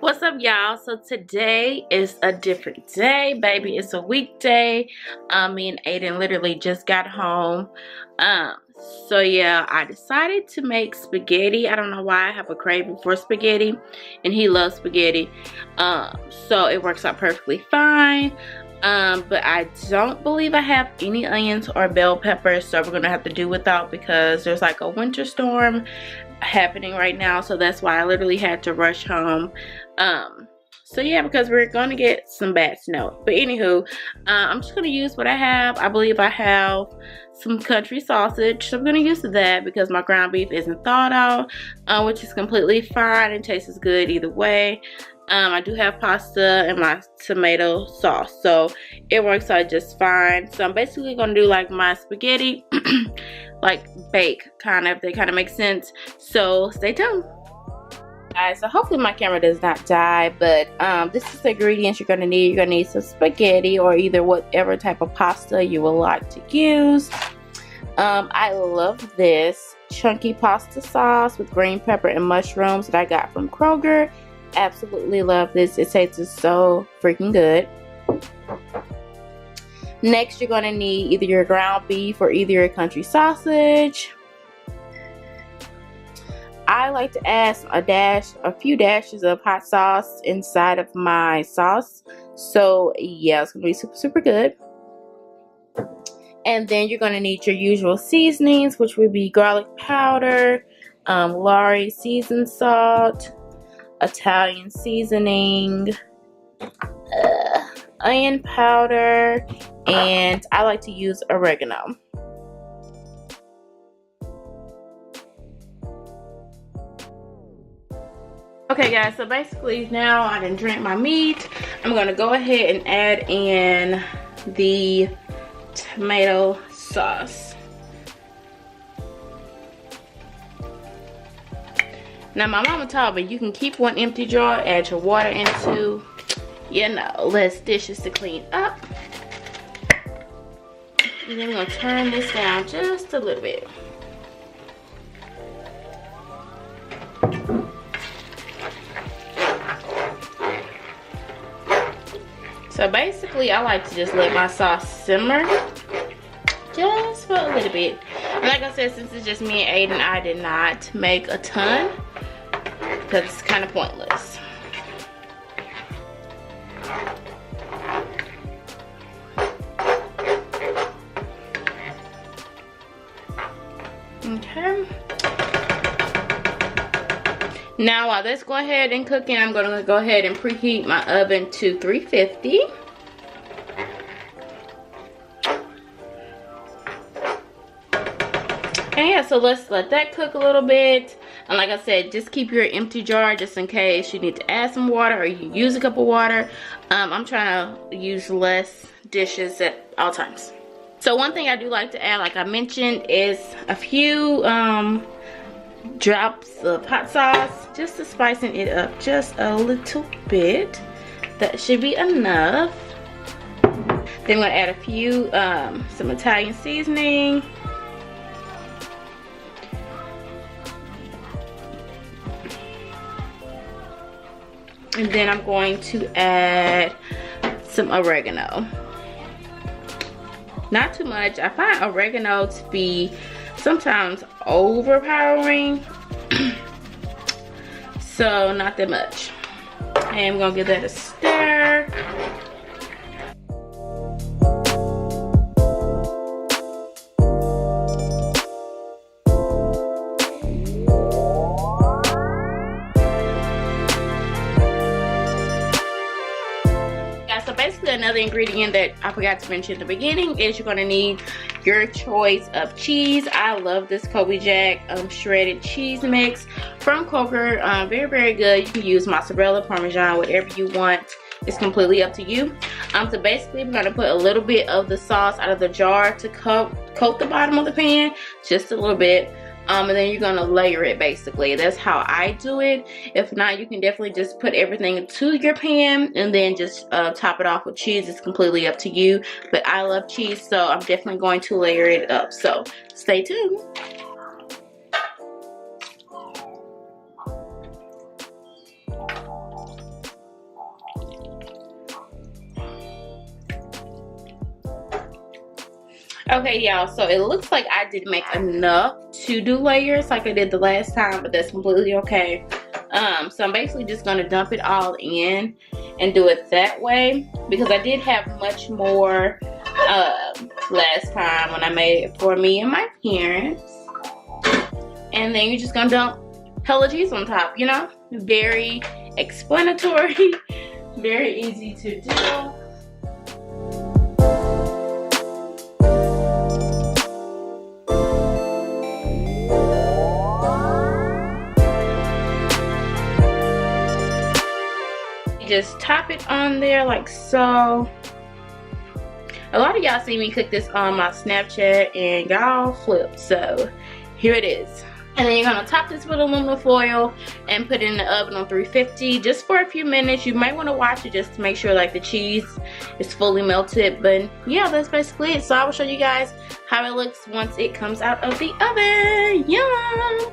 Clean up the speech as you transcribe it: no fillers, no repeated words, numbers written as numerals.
What's up, y'all? So today is a different day, baby. It's a weekday. Me and Aiden literally just got home. Um, so yeah, I decided to make spaghetti. I don't know why I have a craving for spaghetti, and he loves spaghetti. So it works out perfectly fine. But I don't believe I have any onions or bell peppers, so we're gonna have to do without because there's like a winter storm happening right now, so that's why I literally had to rush home. So yeah, because we're gonna get some bad snow. But anywho, I'm just gonna use what I have. I believe I have some country sausage, so I'm gonna use that because my ground beef isn't thawed out, which is completely fine and tastes good either way. I do have pasta and my tomato sauce, so it works out just fine. So I'm basically gonna do like my spaghetti like bake kind of. They kind of make sense, so stay tuned, guys. So hopefully my camera does not die, but this is the ingredients you're gonna need. You're gonna need some spaghetti or either whatever type of pasta you would like to use. I love this chunky pasta sauce with green pepper and mushrooms that I got from Kroger. Absolutely love this. It tastes so freaking good. Next, you're going to need either your ground beef or either your country sausage. I like to add a few dashes of hot sauce inside of my sauce. So yeah, it's going to be super, super good. And then you're going to need your usual seasonings, which would be garlic powder, Lorry seasoned salt, Italian seasoning, onion powder, and I like to use oregano. Okay guys, so basically now I done drink my meat. I'm gonna go ahead and add in the tomato sauce. Now my mama told me you can keep one empty jar, add your water into, you know, less dishes to clean up. And then we're gonna turn this down just a little bit. So basically I like to just let my sauce simmer just for a little bit. And like I said, since it's just me and Aiden, I did not make a ton because it's kind of pointless. Okay. Now while that's go ahead and cooking, I'm gonna go ahead and preheat my oven to 350. And yeah, so let's let that cook a little bit. And like I said, just keep your empty jar just in case you need to add some water or you use a cup of water. I'm trying to use less dishes at all times. So one thing I do like to add, like I mentioned, is a few drops of hot sauce just to spicing it up just a little bit. That should be enough. Then we're gonna add a few some Italian seasoning. And then I'm going to add some oregano. Not too much. I find oregano to be sometimes overpowering. So not that much. And I'm gonna give that a stir. So basically another ingredient that I forgot to mention at the beginning is you're going to need your choice of cheese. I love this Kobe Jack shredded cheese mix from Kroger. Very, very good. You can use mozzarella, parmesan, whatever you want. It's completely up to you. So basically I'm going to put a little bit of the sauce out of the jar to coat the bottom of the pan, just a little bit. And then you're gonna layer it basically. That's how I do it. If not, you can definitely just put everything into your pan and then just top it off with cheese. It's completely up to you. But I love cheese, so I'm definitely going to layer it up. So stay tuned. Okay, y'all, so it looks like I didn't make enough to do layers like I did the last time, but that's completely okay. So I'm basically just gonna dump it all in and do it that way, because I did have much more last time when I made it for me and my parents. And then you're just gonna dump hella cheese on top, you know? Very explanatory, very easy to do. Just top it on there like so. A lot of y'all see me cook this on my Snapchat and y'all flipped, so here it is. And then you're gonna top this with aluminum foil and put it in the oven on 350 just for a few minutes. You might want to watch it just to make sure like the cheese is fully melted, but yeah, that's basically it. So I will show you guys how it looks once it comes out of the oven. Yum!